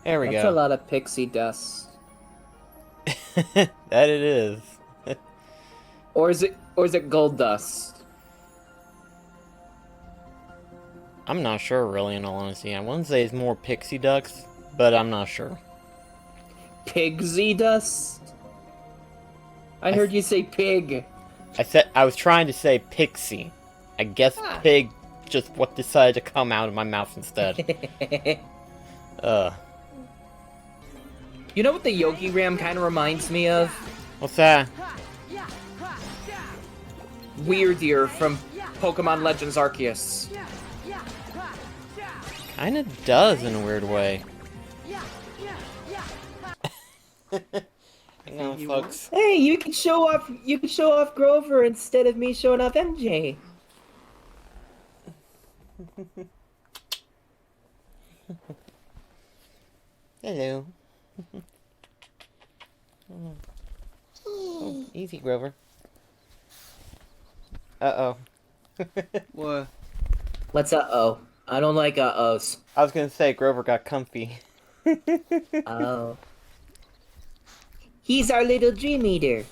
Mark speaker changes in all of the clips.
Speaker 1: There we
Speaker 2: That's a
Speaker 1: go.
Speaker 2: lot of pixie dust.
Speaker 1: That it is.
Speaker 2: Or is it gold dust?
Speaker 1: I'm not sure, really, in all honesty. I want to say it's more pixie ducks, but I'm not sure.
Speaker 2: Pigsy dust? I heard you say pig.
Speaker 1: I was trying to say pixie. I guess pig just what decided to come out of my mouth instead.
Speaker 2: You know what the Yogi Ram kind of reminds me of?
Speaker 1: What's that?
Speaker 2: Weirdier from Pokemon Legends Arceus.
Speaker 1: Kinda does in a weird way. Hang on, folks.
Speaker 2: Hey, you can show off Grover instead of me showing off MJ.
Speaker 1: Hello. Oh, easy, Grover. Uh-oh.
Speaker 3: What?
Speaker 2: What's uh-oh? I don't like uh-ohs.
Speaker 1: I was gonna say Grover got comfy.
Speaker 2: Oh. He's our little dream eater.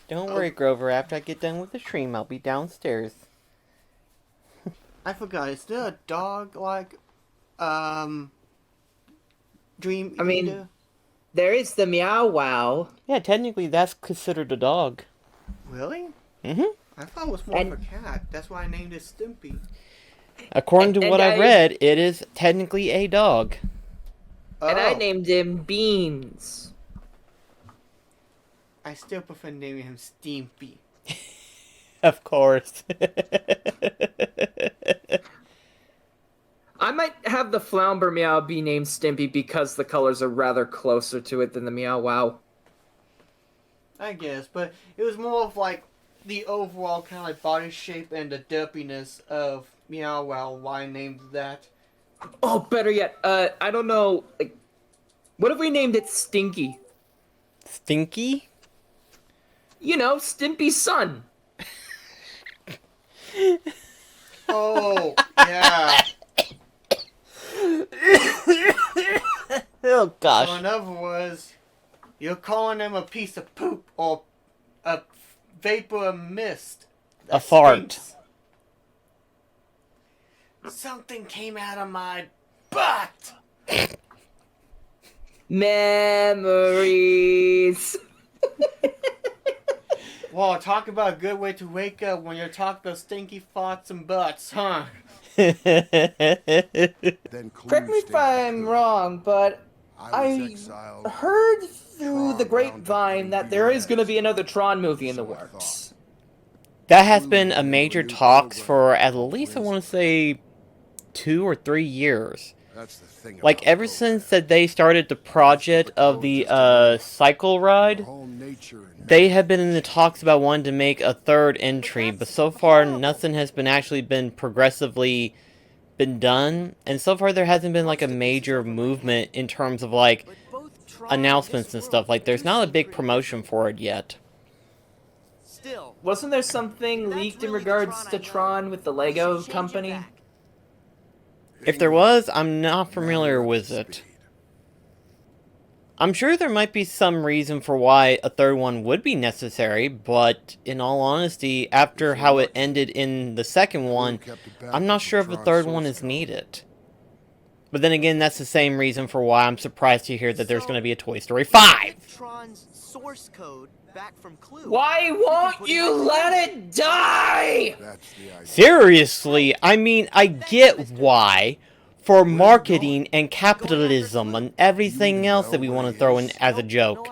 Speaker 1: Don't worry, Grover. After I get done with the stream, I'll be downstairs.
Speaker 3: I forgot. Is there a dog like Dream
Speaker 2: I mean,
Speaker 3: Eater?
Speaker 2: there is the Meow Wow.
Speaker 1: Yeah, technically that's considered a dog.
Speaker 3: Really?
Speaker 1: Mm-hmm.
Speaker 3: I thought it was more of a cat. That's why I named it Stimpy.
Speaker 1: According to
Speaker 2: And
Speaker 1: what I read, it is technically a dog.
Speaker 2: And I
Speaker 3: Oh.
Speaker 2: named him Beans.
Speaker 3: I still prefer naming him Stimpy.
Speaker 1: Of course.
Speaker 2: I might have the Flounder Meow be named Stimpy because the colors are rather closer to it than the Meow Wow.
Speaker 3: I guess, but it was more of like the overall kind of like body shape and the derpiness of Meow Wow. Why I named that?
Speaker 2: Oh, better yet, I don't know, like, what if we named it Stinky?
Speaker 1: Stinky?
Speaker 2: You know, Stimpy's son.
Speaker 3: Oh, yeah.
Speaker 1: Oh gosh.
Speaker 3: So in other words, you're calling him a piece of poop or a vapor of mist.
Speaker 1: A fart.
Speaker 3: Stinks. Something came out of my butt.
Speaker 2: Memories.
Speaker 3: Well, talk about a good way to wake up when you're talking about stinky farts and butts, huh?
Speaker 4: Then
Speaker 2: Correct me if I'm wrong, but I heard through the grapevine that there is going to be another Tron movie in the works.
Speaker 1: That has been a major talks for at least, I want to say, 2 or 3 years.
Speaker 4: That's the thing.
Speaker 1: Like, ever since that they started the project of the cycle ride, they have been in the talks about wanting to make a third entry, but so far nothing has been actually been progressively been done, and so far there hasn't been like a major movement in terms of like announcements and stuff. Like, there's not a big promotion for it yet.
Speaker 2: Wasn't there something leaked in regards to Tron with the Lego company?
Speaker 1: If there was, I'm not familiar with it. I'm sure there might be some reason for why a third one would be necessary, but in all honesty, after how it ended in the second one, I'm not sure if a third one is needed. But then again, that's the same reason for why I'm surprised to hear that there's going to be a Toy Story 5!
Speaker 5: Tron's source code back from Clue.
Speaker 2: Why won't you let it die?
Speaker 1: Seriously, I mean, I get why. For marketing and capitalism and everything else that we want to throw in as a joke.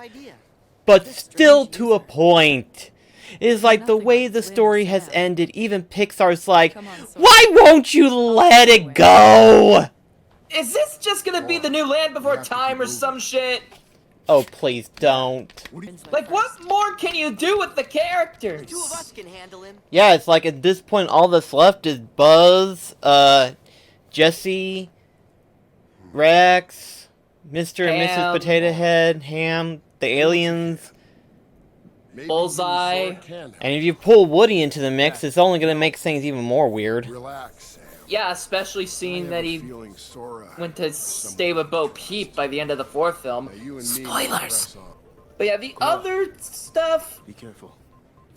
Speaker 1: But still to a point. It is like the way the story has ended, even Pixar's like, why won't you let it go?
Speaker 2: Is this just gonna be the new Land Before Time or some shit?
Speaker 1: Oh, please don't.
Speaker 2: Like, what more can you do with the characters?
Speaker 5: Two of us can handle him.
Speaker 1: Yeah, it's like at this point all that's left is Buzz, Jesse, Rex, Mr. and Mrs.
Speaker 2: Ham.
Speaker 1: Potato Head, Ham, the aliens.
Speaker 2: Bullseye.
Speaker 1: And if you pull Woody into the mix, it's only going to make things even more weird.
Speaker 4: Relax, Sam.
Speaker 2: Yeah, especially seeing that he went to stay with Bo Peep by the end of the 4th film. Spoilers! But yeah, the other stuff...
Speaker 6: Be careful.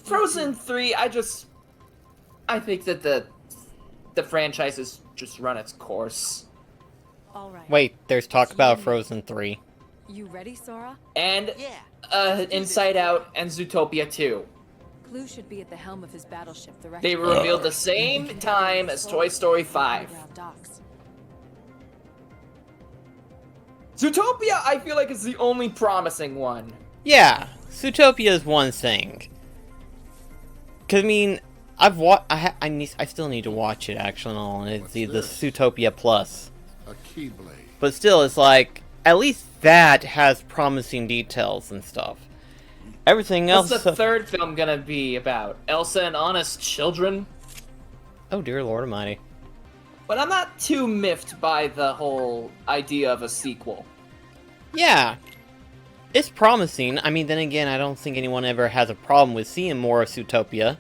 Speaker 2: Frozen 3, I think that the franchise has just run its course.
Speaker 7: All right.
Speaker 1: Wait, there's talk about Frozen 3.
Speaker 7: You ready, Sora?
Speaker 2: And
Speaker 5: Yeah.
Speaker 2: Inside Out and Zootopia 2.
Speaker 7: Clue should be at the helm of his battleship. The
Speaker 2: They were revealed the same time as Toy Story 5. Zootopia, I feel like, is the only promising one.
Speaker 1: Yeah, Zootopia is one thing. Cause I mean, I still need to watch it actually. On it's the Zootopia Plus.
Speaker 4: A keyblade.
Speaker 1: But still, it's like at least that has promising details and stuff. Everything else.
Speaker 2: What's the 3rd film gonna be about? Elsa and Anna's children?
Speaker 1: Oh dear Lord Almighty.
Speaker 2: But I'm not too miffed by the whole idea of a sequel.
Speaker 1: Yeah. It's promising. I mean, then again, I don't think anyone ever has a problem with seeing more of Zootopia.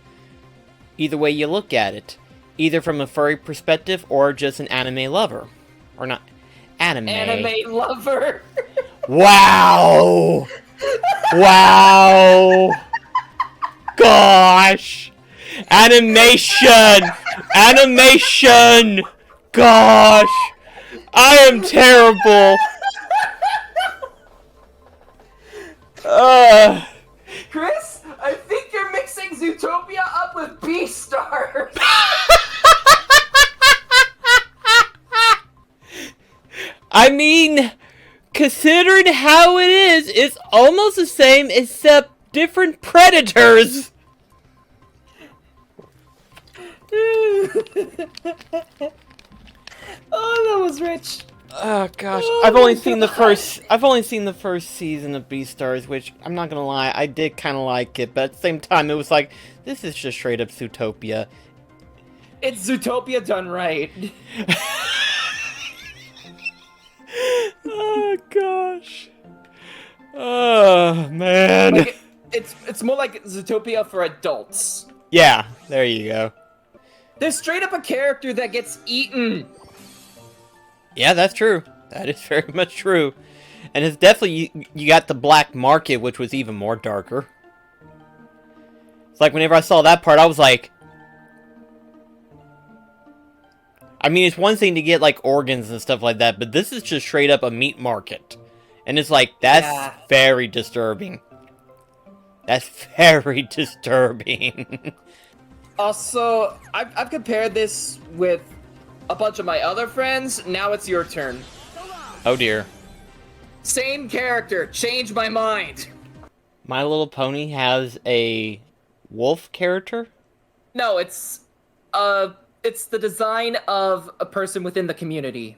Speaker 1: Either way you look at it. Either from a furry perspective or just an anime lover. Or not. Anime.
Speaker 2: Anime lover!
Speaker 1: Wow! Wow! Gosh! Animation! Animation! Gosh! I am terrible!
Speaker 2: Chris, I think you're mixing Zootopia up with Beastars!
Speaker 1: I mean, considering how it is, it's almost the same except different predators!
Speaker 2: Oh, that was rich.
Speaker 1: Oh gosh, I've only seen the first season of Beastars, which I'm not gonna lie, I did kind of like it, but at the same time, it was like, this is just straight up Zootopia.
Speaker 2: It's Zootopia done right.
Speaker 1: Oh gosh. Oh man.
Speaker 2: Like, it's more like Zootopia for adults.
Speaker 1: Yeah, there you go.
Speaker 2: There's straight up a character that gets eaten.
Speaker 1: Yeah, that's true. That is very much true. And it's definitely, you got the black market, which was even more darker. It's like, whenever I saw that part, I was like... I mean, it's one thing to get, like, organs and stuff like that, but this is just straight up a meat market. And it's like, that's very disturbing. That's very disturbing.
Speaker 2: Also, I've compared this with a bunch of my other friends. Now it's your turn.
Speaker 1: Oh dear.
Speaker 2: Same character, change my mind.
Speaker 1: My Little Pony has a wolf character?
Speaker 2: No, it's the design of a person within the community.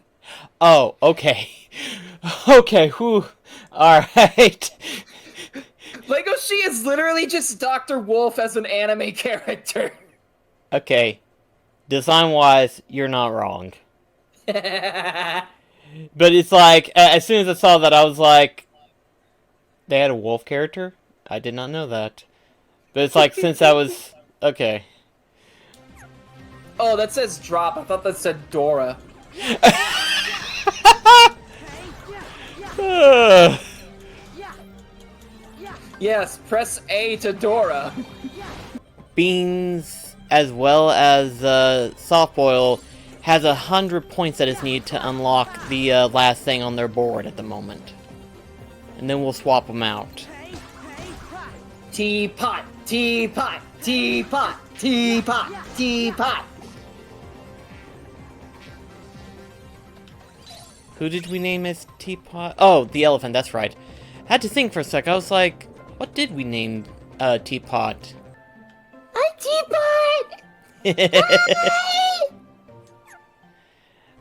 Speaker 1: Oh, okay. Okay, whew. Alright.
Speaker 2: Lego She is literally just Dr. Wolf as an anime character.
Speaker 1: Okay. Design-wise, you're not wrong. But it's like, as soon as I saw that, I was like, they had a wolf character? I did not know that. But it's like, since I was... Okay.
Speaker 2: Oh, that says drop. I thought that said Dora. Yes, press A to Dora.
Speaker 1: Beans, as well as Softboil, has 100 points that is needed to unlock the last thing on their board at the moment. And then we'll swap them out.
Speaker 2: Teapot, teapot, teapot, teapot, teapot.
Speaker 1: Who did we name as Teapot? Oh, the elephant, that's right. I had to think for a sec. I was like, what did we name Teapot?
Speaker 2: Hi, Teapot!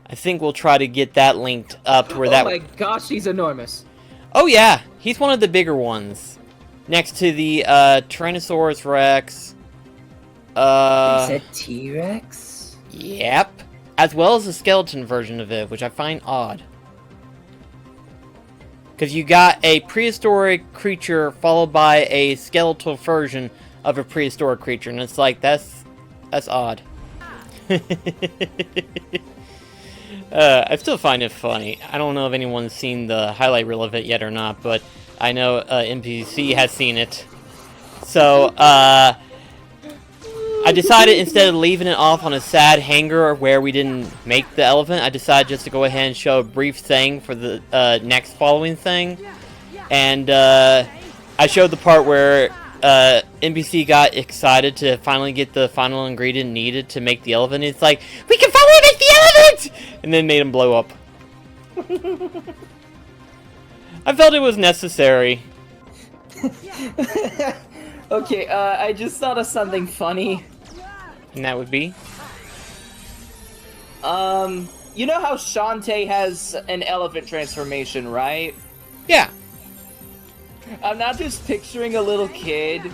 Speaker 1: I think we'll try to get that linked up to where that...
Speaker 2: Oh my gosh, he's enormous.
Speaker 1: Oh yeah, he's one of the bigger ones. Next to the Tyrannosaurus Rex.
Speaker 2: You said T-Rex?
Speaker 1: Yep. As well as the skeleton version of it, which I find odd. Because you got a prehistoric creature followed by a skeletal version of a prehistoric creature, and it's like, that's odd. I still find it funny. I don't know if anyone's seen the highlight reel of it yet or not, but I know MBC has seen it. So, I decided instead of leaving it off on a sad hanger where we didn't make the elephant, I decided just to go ahead and show a brief thing for the next following thing. And I showed the part where NBC got excited to finally get the final ingredient needed to make the elephant. It's like, we can finally make the elephant! And then made him blow up. I felt it was necessary.
Speaker 2: Okay, I just thought of something funny.
Speaker 1: And that would be?
Speaker 2: You know how Shantae has an elephant transformation, right?
Speaker 1: Yeah.
Speaker 2: I'm not just picturing a little kid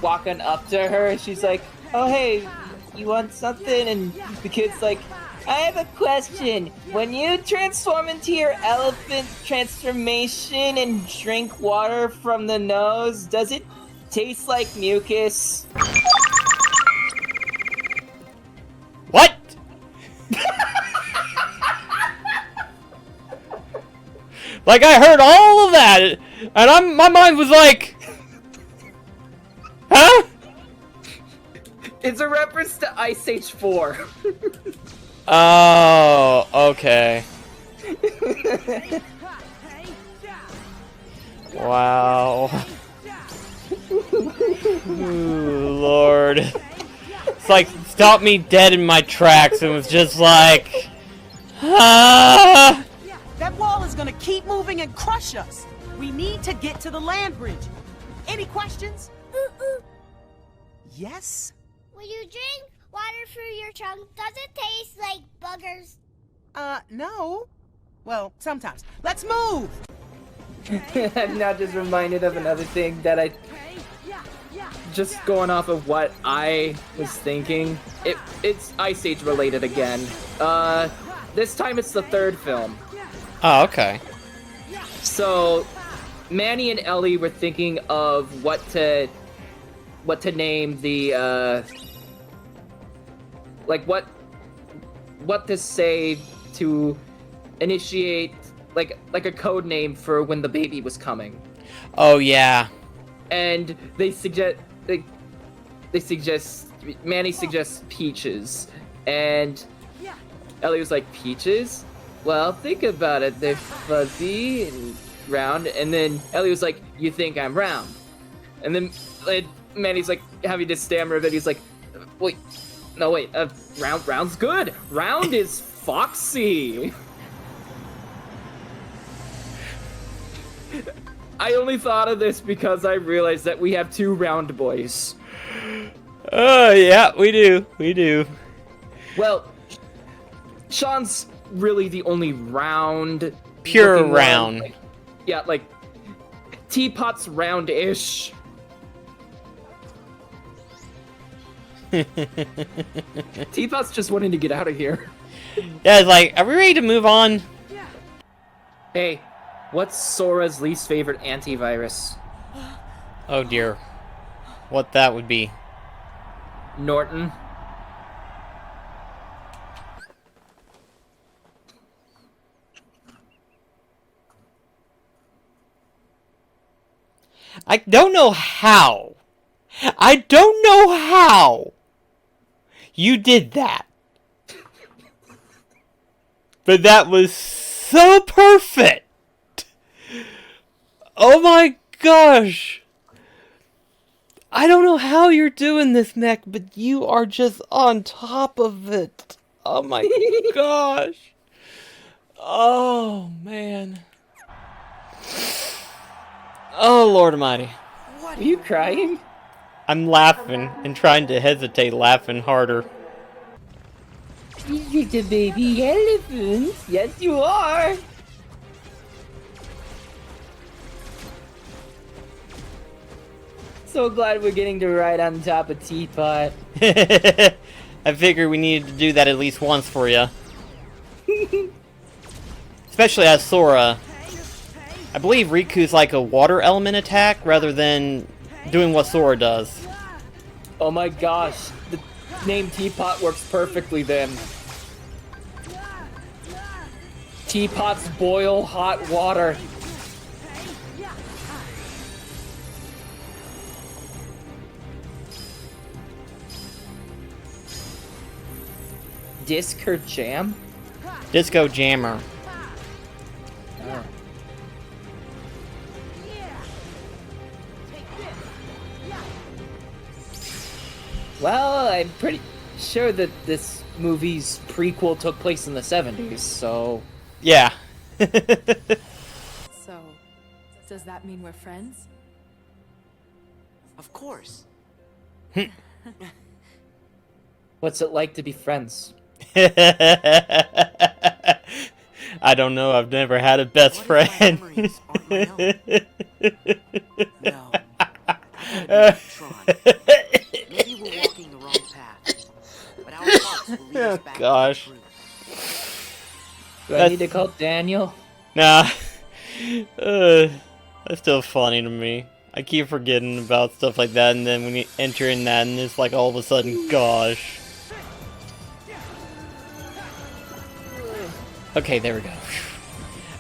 Speaker 2: walking up to her and she's like, oh hey, you want something? And the kid's like, I have a question. When you transform into your elephant transformation and drink water from the nose, does it taste like mucus?
Speaker 1: What? Like, I heard all of that, and my mind was like, huh?
Speaker 2: It's a reference to Ice Age 4.
Speaker 1: Oh, okay. Wow. Ooh, Lord. It's like, stopped me dead in my tracks and was just like, ah!
Speaker 4: That wall is gonna keep moving and crush us. We need to get to the land bridge. Any questions? Yes?
Speaker 6: When you drink water through your tongue, does it taste like buggers?
Speaker 4: No. Well, sometimes. Let's move!
Speaker 2: I'm now just reminded of another thing that I... Just going off of what I was thinking. It's Ice Age related again. This time it's the third film.
Speaker 1: Oh, okay.
Speaker 2: So, Manny and Ellie were thinking of what to name the, like what to say to initiate, like a code name for when the baby was coming.
Speaker 1: Oh, yeah.
Speaker 2: And they suggest, Manny suggests Peaches, and Ellie was like, Peaches? Well, think about it, they're fuzzy and round, and then Ellie was like, you think I'm round? And then Manny's like, having to stammer a bit, he's like, wait, round's good! Round is foxy! I only thought of this because I realized that we have two round boys.
Speaker 1: Oh, yeah, we do.
Speaker 2: Well, Sean's really the only round...
Speaker 1: Pure round.
Speaker 2: One. Yeah, like, Teapot's round-ish. Teapot's just wanting to get out of here.
Speaker 1: Yeah, it's like, are we ready to move on?
Speaker 2: Hey, what's Sora's least favorite antivirus?
Speaker 1: Oh dear. What that would be.
Speaker 2: Norton.
Speaker 1: I don't know how. I don't know how you did that. But that was so perfect. Oh my gosh. I don't know how you're doing this, Mech, but you are just on top of it. Oh my gosh. Oh, man. Oh, Lord Almighty.
Speaker 2: Are you crying?
Speaker 1: I'm laughing and trying to hesitate laughing harder.
Speaker 2: You're the baby elephant. Yes, you are. So glad we're getting to ride on top of Teapot.
Speaker 1: I figured we needed to do that at least once for you. Especially as Sora. I believe Riku's like a water element attack rather than doing what Sora does.
Speaker 2: Oh my gosh, the name Teapot works perfectly then. Teapots boil hot water. Disc or jam?
Speaker 1: Disco Jammer.
Speaker 2: Oh. Well, I'm pretty sure that this movie's prequel took place in the 70s, so...
Speaker 1: Yeah.
Speaker 7: So, does that mean we're friends?
Speaker 5: Of course.
Speaker 2: What's it like to be friends?
Speaker 1: I don't know, I've never had a best
Speaker 5: What if my
Speaker 1: friend.
Speaker 5: memories aren't my own? No. I gotta be Tron. Maybe we're walking the wrong path, but our hearts will lead us
Speaker 1: Oh,
Speaker 5: back to
Speaker 1: gosh.
Speaker 5: the truth.
Speaker 2: Do I need to call Daniel?
Speaker 1: Nah. That's still funny to me. I keep forgetting about stuff like that, and then when you enter in that, and it's like all of a sudden, gosh. Okay, there we go.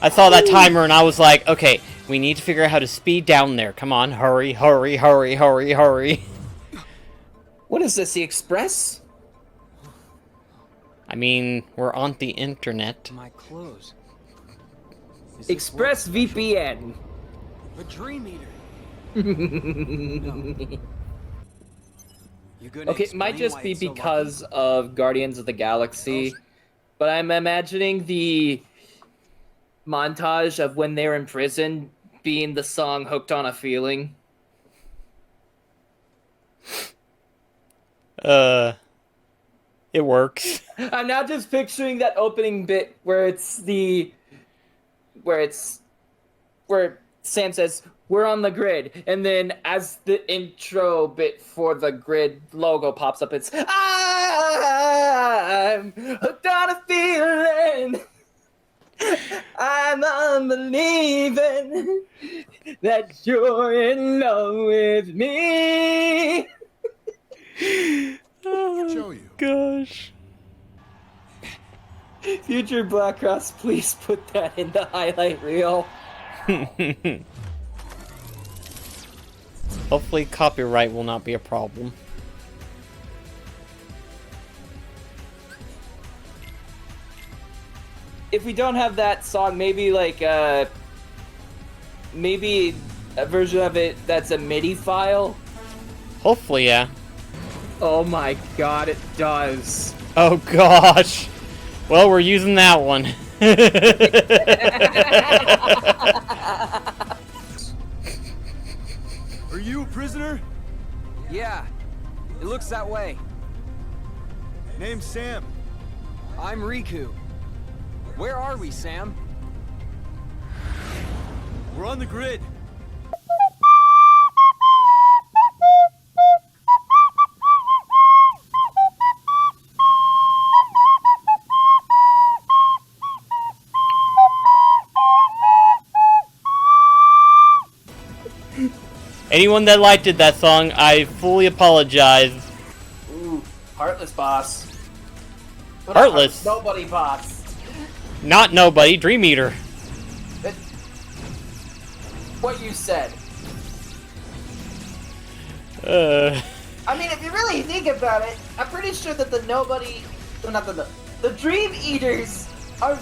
Speaker 1: I saw that timer and I was like, okay, we need to figure out how to speed down there. Come on, hurry, hurry, hurry, hurry, hurry.
Speaker 2: What is this, the Express?
Speaker 1: I mean, we're on the internet.
Speaker 8: My clothes. Is this
Speaker 2: Express
Speaker 8: work?
Speaker 2: VPN.
Speaker 8: A dream eater. You gonna
Speaker 2: Okay, it might
Speaker 8: explain
Speaker 2: just
Speaker 8: why
Speaker 2: be
Speaker 8: it's so
Speaker 2: because of Guardians of the Galaxy, but I'm imagining the montage of when they're in prison being the song Hooked on a Feeling.
Speaker 1: It works.
Speaker 2: I'm now just picturing that opening bit where Sam says, "We're on the grid," and then as the intro bit for the grid logo pops up, it's "I'm hooked on a feeling. I'm unbelieving that you're in love with me."
Speaker 1: Oh, gosh.
Speaker 2: Future BlackCross, please put that in the highlight reel.
Speaker 1: Hopefully copyright will not be a problem.
Speaker 2: If we don't have that song, maybe like maybe a version of it that's a MIDI file.
Speaker 1: Hopefully, yeah.
Speaker 2: Oh my god, it does.
Speaker 1: Oh gosh. Well, we're using that one.
Speaker 8: Are you a prisoner? Yeah, it looks that way. Name's Sam. I'm Riku. Where are we, Sam? We're on the grid.
Speaker 1: Anyone that liked that song, I fully apologize.
Speaker 2: Ooh, Heartless boss.
Speaker 1: Heartless?
Speaker 2: Nobody boss.
Speaker 1: Not nobody, Dream Eater.
Speaker 2: What you said.
Speaker 9: I mean, if you really think about it, I'm pretty sure that the Dream Eaters are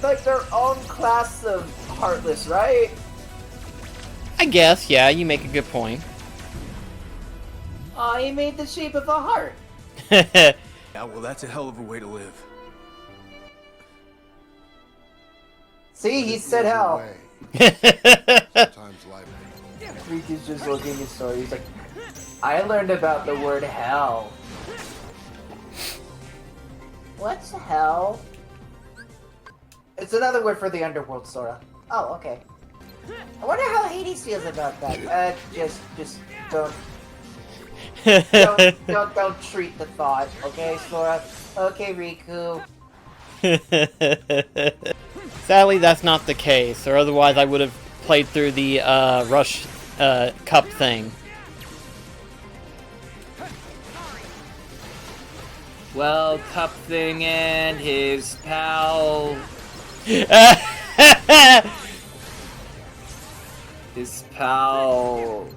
Speaker 9: like their own class of Heartless, right?
Speaker 1: I guess, yeah, you make a good point.
Speaker 9: Oh, he made the shape of a heart.
Speaker 8: Yeah, well, that's a hell of a way to live.
Speaker 9: See, he said hell.
Speaker 10: Sometimes life.
Speaker 9: Riku's just looking at his story. He's like, I learned about the word hell. What's hell? It's another word for the underworld, Sora. Oh, okay. I wonder how Hades feels about that. Just don't treat the thought, okay, Sora? Okay, Riku.
Speaker 1: Sadly, that's not the case, or otherwise I would have played through the Rush Cup thing.
Speaker 2: Well, Cup Thing and his pal... his pal...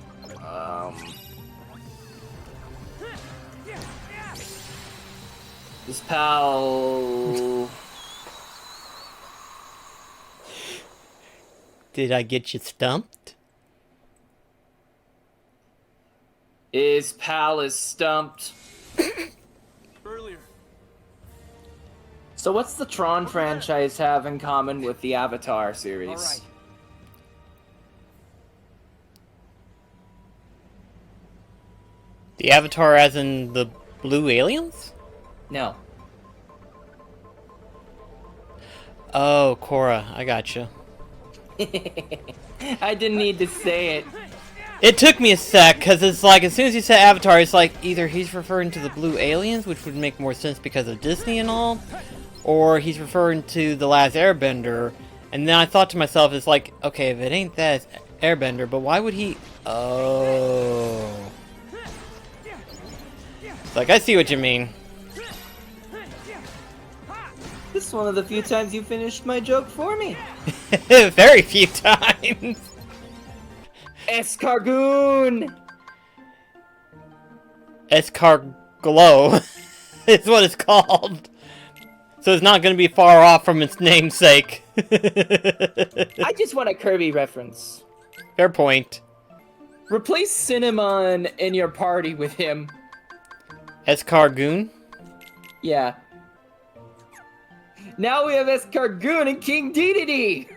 Speaker 2: His pal...
Speaker 1: Did I get you stumped?
Speaker 2: His pal is stumped. So what's the Tron franchise have in common with the Avatar series?
Speaker 1: The Avatar as in the blue aliens?
Speaker 2: No.
Speaker 1: Oh, Korra, I gotcha.
Speaker 2: I didn't need to say it.
Speaker 1: It took me a sec, because it's like, as soon as you said Avatar, it's like, either he's referring to the blue aliens, which would make more sense because of Disney and all, or he's referring to The Last Airbender, and then I thought to myself, it's like, okay, if it ain't that Airbender, but why would he... Oh... It's like, I see what you mean.
Speaker 2: This is one of the few times you finished my joke for me.
Speaker 1: Very few times.
Speaker 2: Escargoon!
Speaker 1: Escarglow is what it's called. So it's not going to be far off from its namesake.
Speaker 2: I just want a Kirby reference.
Speaker 1: Fair point.
Speaker 2: Replace Cinnamon in your party with him.
Speaker 1: Escargoon?
Speaker 2: Yeah. Now we have Escargoon and King Dedede!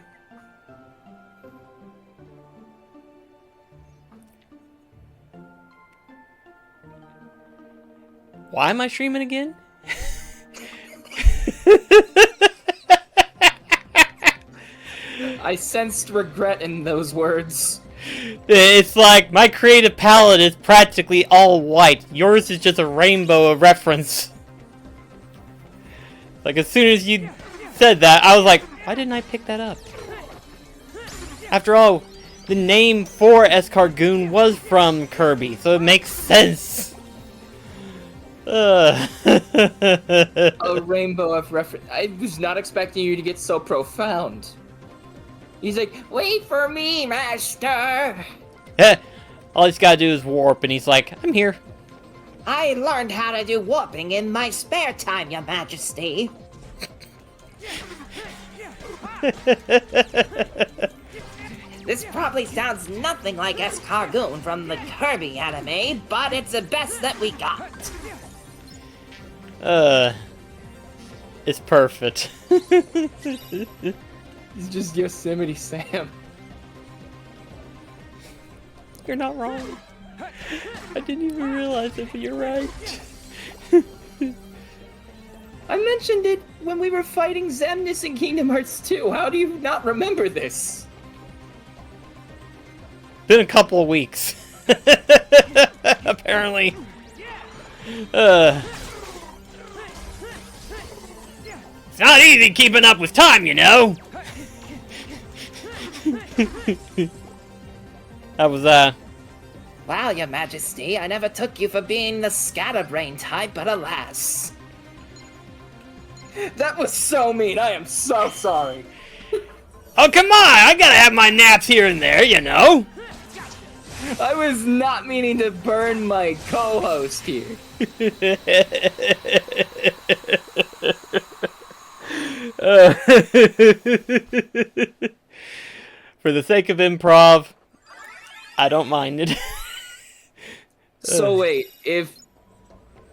Speaker 1: Why am I streaming again?
Speaker 2: I sensed regret in those words.
Speaker 1: It's like, my creative palette is practically all white. Yours is just a rainbow of reference. Like, as soon as you said that, I was like, why didn't I pick that up? After all, the name for Escargoon was from Kirby, so it makes sense.
Speaker 2: A rainbow of reference. I was not expecting you to get so profound. He's like, wait for me, master!
Speaker 1: All he's gotta do is warp, and he's like, I'm here.
Speaker 5: I learned how to do warping in my spare time, Your Majesty. This probably sounds nothing like Escargoon from the Kirby anime, but it's the best that we got.
Speaker 1: It's perfect.
Speaker 2: He's just Yosemite Sam.
Speaker 1: You're not wrong. I didn't even realize it, but you're right.
Speaker 2: I mentioned it when we were fighting Xemnas in Kingdom Hearts 2. How do you not remember this?
Speaker 1: Been a couple of weeks. Apparently. It's not easy keeping up with time, you know. How was that?
Speaker 5: Wow, Your Majesty, I never took you for being the scatterbrain type, but alas.
Speaker 2: That was so mean. I am so sorry.
Speaker 1: Oh, come on! I gotta have my naps here and there, you know.
Speaker 2: I was not meaning to burn my co-host here.
Speaker 1: For the sake of improv, I don't mind it.
Speaker 2: So wait, if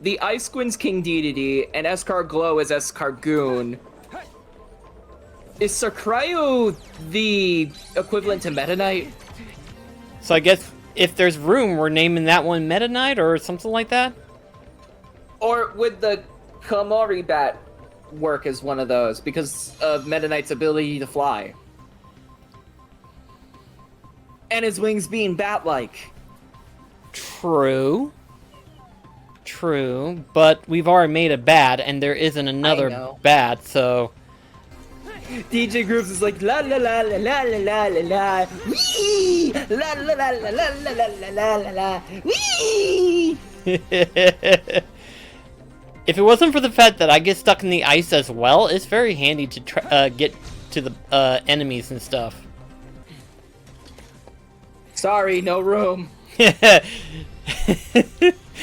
Speaker 2: the Ice Queen's King Dedede and Escarglow is Escargoon, is Sakrayu the equivalent to Meta Knight?
Speaker 1: So I guess if there's room, we're naming that one Meta Knight or something like that?
Speaker 2: Or would the Komori Bat work as one of those because of Meta Knight's ability to fly? And his wings being bat-like.
Speaker 1: True. True, but we've already made a bat, and there isn't another bat, so...
Speaker 2: DJ Grooves is like la la la la la la la la wee la la la la la la la la la la wee.
Speaker 1: If it wasn't for the fact that I get stuck in the ice as well, it's very handy to get to the enemies and stuff.
Speaker 2: Sorry, no room.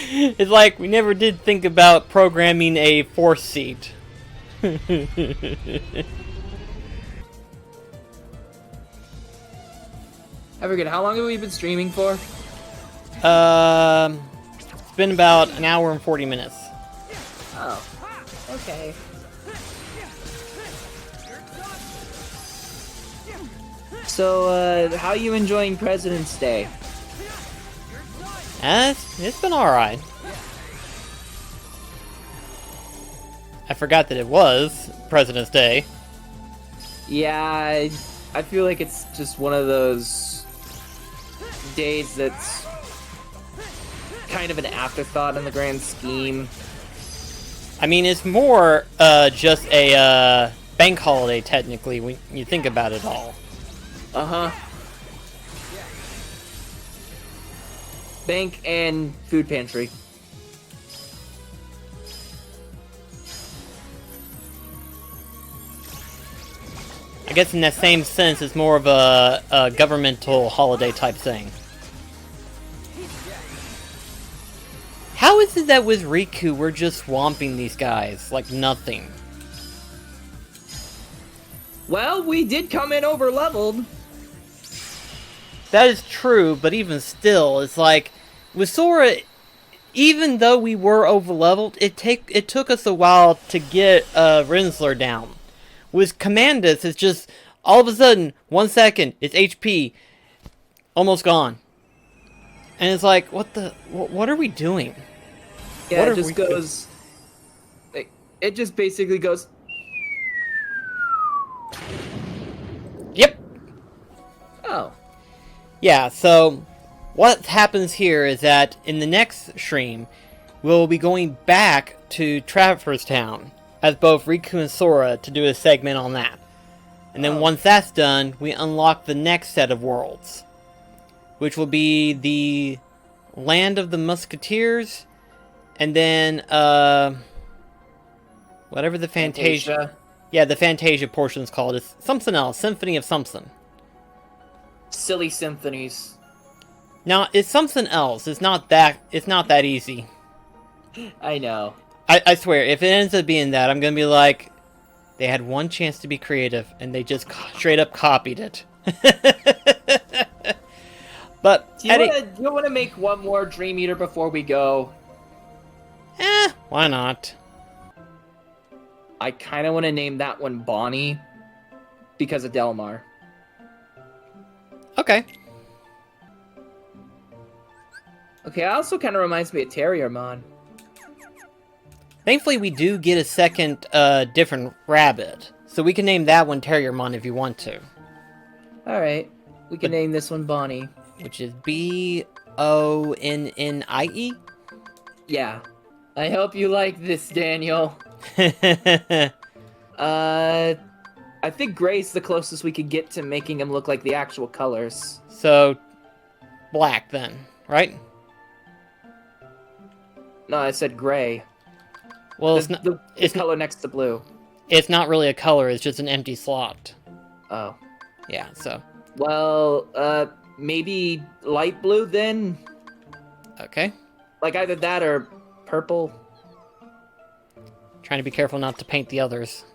Speaker 1: It's like we never did think about programming a force seat.
Speaker 2: I forget, how long have we been streaming for?
Speaker 1: It's been about an hour and 40 minutes.
Speaker 2: Oh, okay. So, how are you enjoying President's Day?
Speaker 1: It's been alright. I forgot that it was President's Day.
Speaker 2: Yeah, I feel like it's just one of those days that's kind of an afterthought in the grand scheme.
Speaker 1: I mean, it's more just a bank holiday, technically, when you think about it all.
Speaker 2: Uh-huh. Bank and food pantry.
Speaker 1: I guess in that same sense, it's more of a governmental holiday type thing. How is it that with Riku, we're just swamping these guys like nothing?
Speaker 2: Well, we did come in over leveled.
Speaker 1: That is true, but even still, it's like with Sora, even though we were over leveled, it took us a while to get Rinsler down. With Commandus, it's just all of a sudden, 1 second, its HP almost gone, and it's like, what are we doing?
Speaker 2: Yeah, it just goes. It just basically goes.
Speaker 1: Yep.
Speaker 2: Oh.
Speaker 1: Yeah, so what happens here is that in the next stream, we'll be going back to Traverse Town as both Riku and Sora to do a segment on that. And then once that's done, we unlock the next set of worlds, which will be the Land of the Musketeers, and then, whatever the Fantasia. Yeah, the Fantasia portion is called. It's something else. Symphony of something.
Speaker 2: Silly symphonies.
Speaker 1: Now, it's something else. It's not that easy.
Speaker 2: I know.
Speaker 1: I swear, if it ends up being that, I'm gonna be like, they had one chance to be creative, and they just straight up copied it. But
Speaker 2: do you want to make one more Dream Eater before we go?
Speaker 1: Why not?
Speaker 2: I kind of want to name that one Bonnie because of Delmar.
Speaker 1: Okay.
Speaker 2: Okay, it also kind of reminds me of Terriermon.
Speaker 1: Thankfully, we do get a second, different rabbit. So we can name that one Terriermon if you want to.
Speaker 2: Alright, we can name this one Bonnie.
Speaker 1: Which is Bonnie?
Speaker 2: Yeah. I hope you like this, Daniel. I think gray's the closest we could get to making him look like the actual colors.
Speaker 1: So, black then, right?
Speaker 2: No, I said gray.
Speaker 1: Well,
Speaker 2: the color next to blue.
Speaker 1: It's not really a color, it's just an empty slot.
Speaker 2: Oh.
Speaker 1: Yeah, so.
Speaker 2: Well, maybe light blue then?
Speaker 1: Okay.
Speaker 2: Like either that or purple.
Speaker 1: Trying to be careful not to paint the others.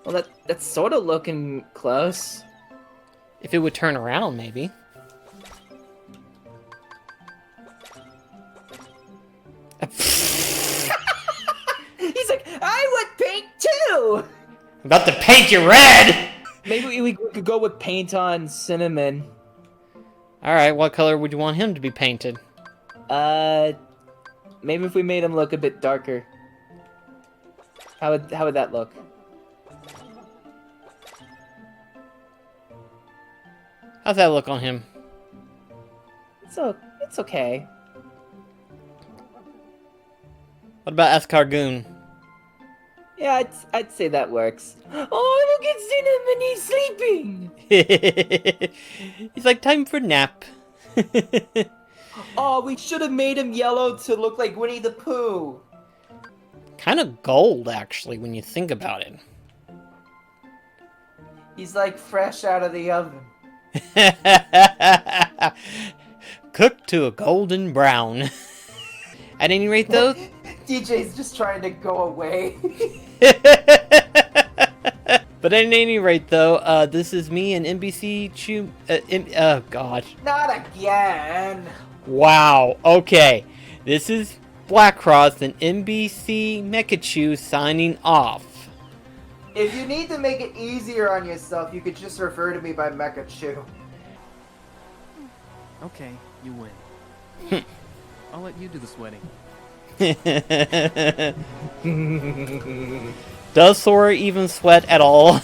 Speaker 2: Well, that's sort of looking close.
Speaker 1: If it would turn around, maybe.
Speaker 2: He's like, I would paint too!
Speaker 1: I'm about to paint you red!
Speaker 2: Maybe we could go with paint on Cinnamon.
Speaker 1: Alright, what color would you want him to be painted?
Speaker 2: Maybe if we made him look a bit darker. How would that look?
Speaker 1: How's that look on him?
Speaker 2: So it's okay.
Speaker 1: What about Escargoon?
Speaker 2: Yeah, I'd say that works. Oh, look at Cinnamon, he's sleeping!
Speaker 1: He's like, time for nap.
Speaker 9: Oh, we should have made him yellow to look like Winnie the Pooh.
Speaker 1: Kind of gold, actually, when you think about it.
Speaker 9: He's like fresh out of the oven.
Speaker 1: Cooked to a golden brown. At any rate, though...
Speaker 9: DJ's just trying to go away.
Speaker 1: But at any rate, though, this is me and MBCMechachu. Oh, gosh.
Speaker 9: Not again.
Speaker 1: Wow. Okay. This is BlackCross and MBCMechachu signing off.
Speaker 9: If you need to make it easier on yourself, you could just refer to me by Mechachu.
Speaker 11: Okay, you win. I'll let you do the sweating.
Speaker 1: Does Sora even sweat at all?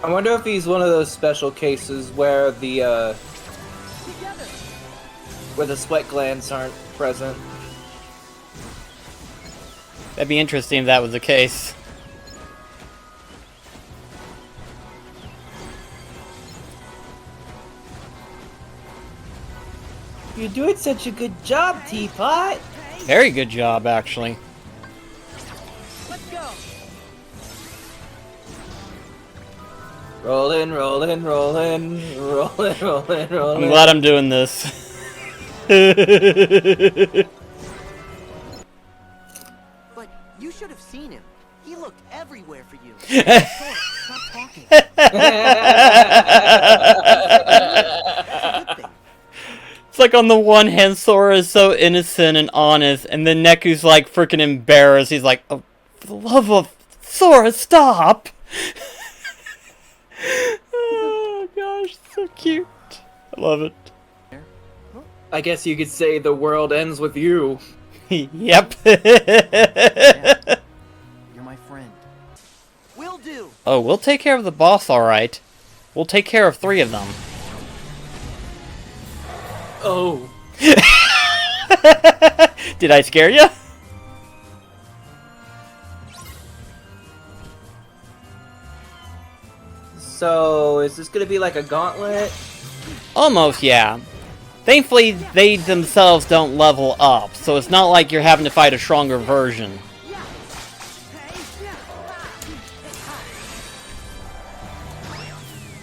Speaker 2: I wonder if he's one of those special cases where the sweat glands aren't present.
Speaker 1: That'd be interesting if that was the case.
Speaker 2: You're doing such a good job, Teapot!
Speaker 1: Very good job, actually.
Speaker 4: Let's go.
Speaker 2: Rollin', rollin', rollin', rollin', rollin', rollin'.
Speaker 1: I'm glad I'm doing this.
Speaker 5: But you should have seen him. He looked everywhere for you. Stop talking.
Speaker 1: It's like on the one hand, Sora is so innocent and honest, and then Neku's like freaking embarrassed. He's like, oh, for the love of Sora, stop! Oh gosh, so cute. I love it.
Speaker 2: I guess you could say the world ends with you.
Speaker 1: Yep.
Speaker 11: Yeah. You're my friend.
Speaker 5: Will do.
Speaker 1: Oh, we'll take care of the boss, alright. We'll take care of 3 of them.
Speaker 2: Oh.
Speaker 1: Did I scare you?
Speaker 2: So, is this gonna be like a gauntlet?
Speaker 1: Almost, yeah. Thankfully, they themselves don't level up, so it's not like you're having to fight a stronger version.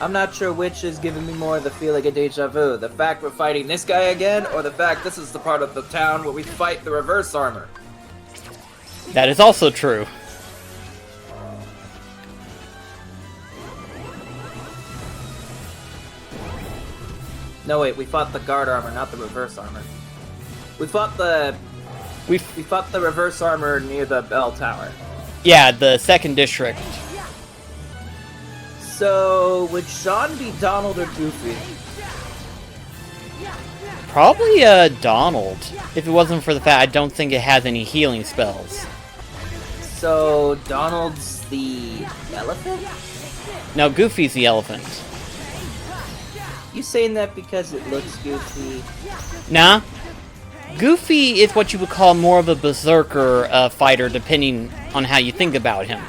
Speaker 2: I'm not sure which is giving me more the feeling of deja vu. The fact we're fighting this guy again, or the fact this is the part of the town where we fight the reverse armor.
Speaker 1: That is also true.
Speaker 2: No wait, we fought the guard armor, not the reverse armor. We fought the reverse armor near the bell tower.
Speaker 1: Yeah, the 2nd district.
Speaker 2: So, would Sean be Donald or Goofy?
Speaker 1: Probably Donald. If it wasn't for the fact I don't think it has any healing spells.
Speaker 2: So, Donald's the elephant?
Speaker 1: No, Goofy's the elephant.
Speaker 2: You saying that because it looks goofy?
Speaker 1: Nah. Goofy is what you would call more of a berserker fighter, depending on how you think about him.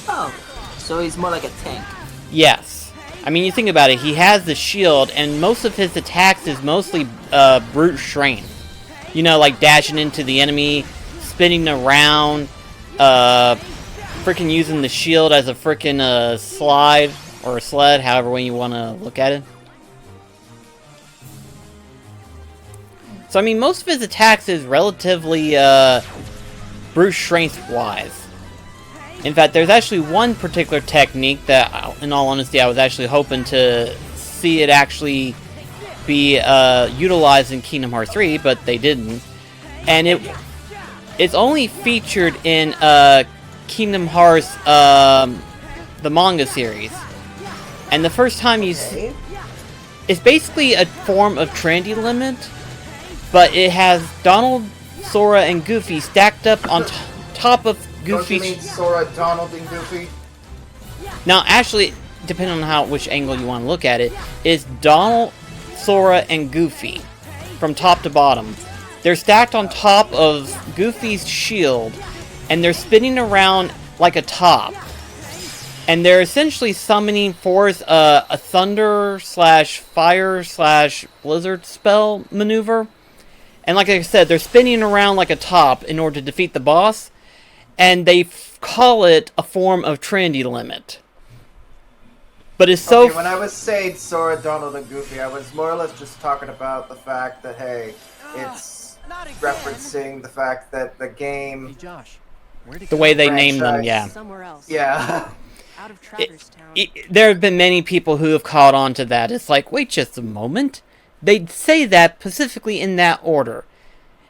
Speaker 2: Oh, so he's more like a tank.
Speaker 1: Yes. I mean, you think about it, he has the shield, and most of his attacks is mostly brute strength. You know, like dashing into the enemy, spinning around, freaking using the shield as a freaking slide, or a sled, however way you want to look at it. So, I mean, most of his attacks is relatively, brute strength-wise. In fact, there's actually one particular technique that, in all honesty, I was actually hoping to see it actually be utilized in Kingdom Hearts 3, but they didn't. And it's only featured in Kingdom Hearts, the manga series. And the first time you see... It's basically a form of Trendy Limit, but it has Donald, Sora, and Goofy stacked up on top of Goofy.
Speaker 9: Don't you mean Sora, Donald, and Goofy?
Speaker 1: Now, actually, depending on which angle you want to look at it, is Donald, Sora, and Goofy from top to bottom. They're stacked on top of Goofy's shield, and they're spinning around like a top. And they're essentially summoning forth a thunder slash fire slash blizzard spell maneuver. And like I said, they're spinning around like a top in order to defeat the boss. And they call it a form of Trinity Limit. But it's so...
Speaker 9: Okay, when I was saying Sora, Donald, and Goofy, I was more or less just talking about the fact that, hey, it's referencing the fact that the game...
Speaker 11: Hey, Josh,
Speaker 1: the way they named them, yeah.
Speaker 4: Somewhere else.
Speaker 9: Yeah.
Speaker 4: Out of Traverse Town.
Speaker 1: There have been many people who have caught on to that. It's like, wait just a moment. They'd say that specifically in that order.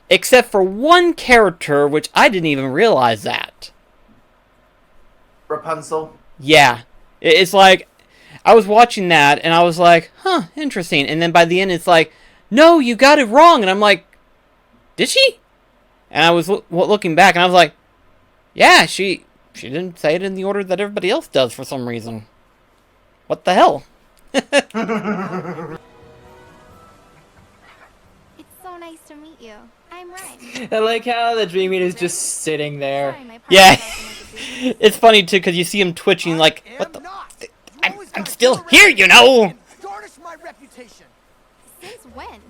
Speaker 1: Except for one character, which I didn't even realize that.
Speaker 9: Rapunzel?
Speaker 1: Yeah. It's like, I was watching that, and I was like, huh, interesting. And then by the end, it's like, no, you got it wrong. And I'm like, did she? And I was looking back, and I was like, yeah, she didn't say it in the order that everybody else does for some reason. What the hell?
Speaker 6: It's so nice to meet you. I'm Ryan.
Speaker 2: I like how the Dream Eater's just sitting there.
Speaker 6: Sorry, my partner
Speaker 1: Yeah.
Speaker 6: doesn't like the
Speaker 1: It's funny, too, because you see him twitching like, what the... I'm still here, you know!
Speaker 8: Garnish my reputation.
Speaker 6: Since when?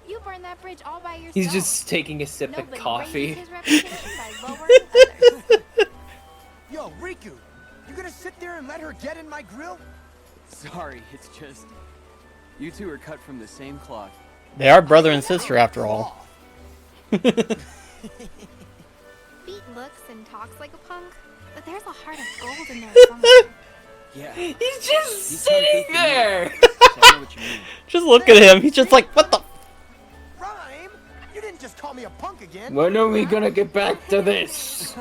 Speaker 6: You burned that bridge all by yourself.
Speaker 2: He's just taking a sip of
Speaker 6: Nobody
Speaker 2: coffee.
Speaker 6: raises his reputation by lowering others.
Speaker 8: Yo, Riku, you gonna sit there and let her get in my grill? Sorry, it's just... You two are cut from the same cloth.
Speaker 1: They are brother and sister, after all.
Speaker 6: Beat looks and talks like a punk, but there's a heart of gold in there somewhere.
Speaker 8: Yeah.
Speaker 2: He's just sitting there!
Speaker 8: I know what you mean.
Speaker 1: Just look at him. He's just like, what the...
Speaker 8: Rhyme? You didn't just call me a punk again.
Speaker 2: When are we gonna get back to this?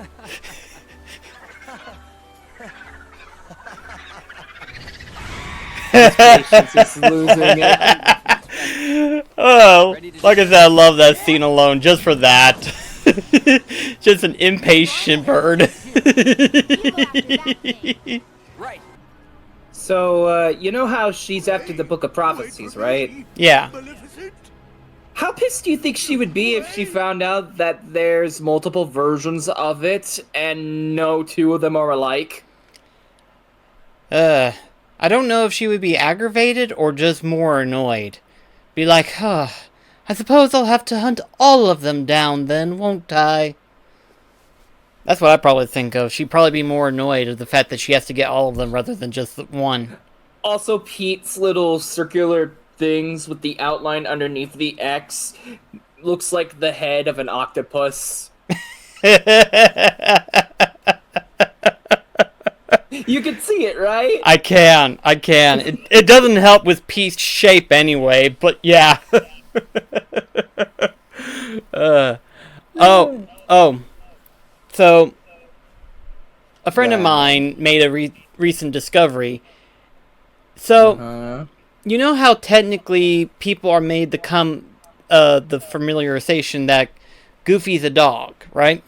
Speaker 2: His patience is losing it.
Speaker 1: Oh, like I said, I love that scene alone, just for that. Just an impatient bird.
Speaker 8: Right.
Speaker 2: So, you know how she's after the Book of Prophecies, right?
Speaker 1: Yeah.
Speaker 2: How pissed do you think she would be if she found out that there's multiple versions of it and no two of them are alike?
Speaker 1: I don't know if she would be aggravated or just more annoyed. Be like, huh, I suppose I'll have to hunt all of them down then, won't I? That's what I'd probably think of. She'd probably be more annoyed at the fact that she has to get all of them rather than just one.
Speaker 2: Also, Pete's little circular things with the outline underneath the X looks like the head of an octopus. You can see it, right?
Speaker 1: I can. It doesn't help with Pete's shape anyway, but yeah. So, a friend of mine made a recent discovery. So, you know how technically people are made to come the familiarization that Goofy's a dog, right?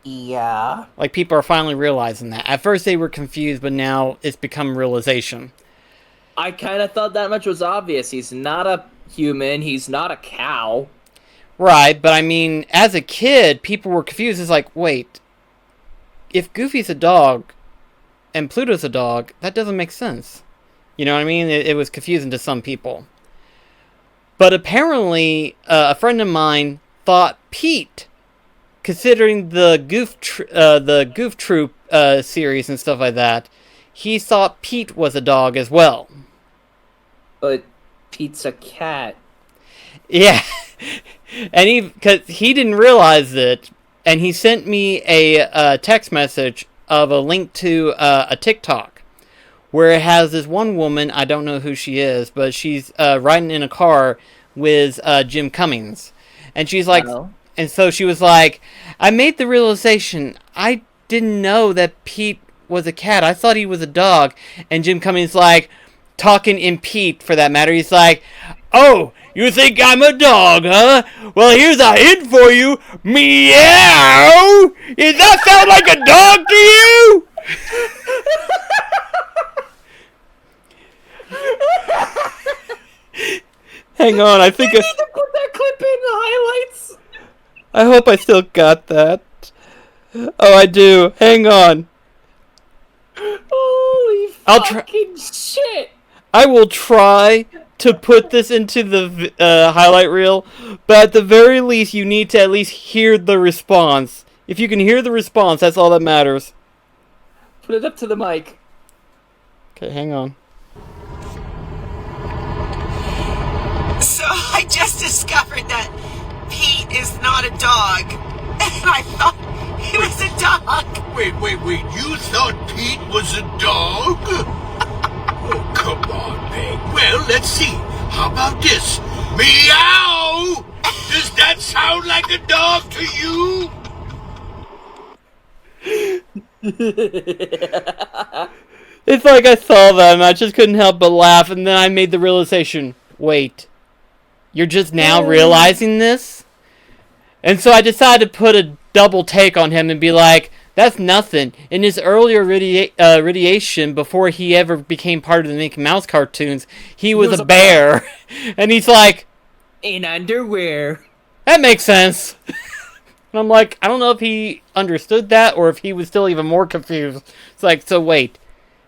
Speaker 9: Yeah.
Speaker 1: Like, people are finally realizing that. At first they were confused, but now it's become realization.
Speaker 2: I kind of thought that much was obvious. He's not a human. He's not a cow.
Speaker 1: Right, but I mean, as a kid, people were confused. It's like, wait, if Goofy's a dog and Pluto's a dog, that doesn't make sense. You know what I mean? It was confusing to some people. But apparently, a friend of mine thought Pete, considering the Goof Troop series and stuff like that, he thought Pete was a dog as well.
Speaker 2: But Pete's a cat.
Speaker 1: Yeah, and because he didn't realize it, and he sent me a text message of a link to a TikTok where it has this one woman, I don't know who she is, but she's riding in a car with Jim Cummings, and she's like, and so she was like, I made the realization, I didn't know that Pete was a cat, I thought he was a dog, and Jim Cummings like, talking in Pete for that matter, he's like, oh, you think I'm a dog, huh? Well, here's a hint for you. Meow! Does that sound like a dog to you? Hang on, I think
Speaker 2: I need to put that clip in the highlights.
Speaker 1: I hope I still got that. Oh, I do. Hang on.
Speaker 2: Holy fucking shit!
Speaker 1: I will try to put this into the highlight reel, but at the very least, you need to at least hear the response. If you can hear the response, that's all that matters.
Speaker 2: Put it up to the mic.
Speaker 1: Okay, hang on.
Speaker 12: So I just discovered that Pete is not a dog. And I thought he was a dog.
Speaker 13: Wait. You thought Pete was a dog? Oh, come on, Peg. Well, let's see. How about this? Meow! Does that sound like a dog to you?
Speaker 1: It's like I saw that and I just couldn't help but laugh, and then I made the realization, wait, you're just now realizing this? And so I decided to put a double take on him and be like, that's nothing. In his earlier radiation, before he ever became part of the Mickey Mouse cartoons, he was a bear. And he's like,
Speaker 2: in underwear.
Speaker 1: That makes sense. And I'm like, I don't know if he understood that or if he was still even more confused. It's like, so wait,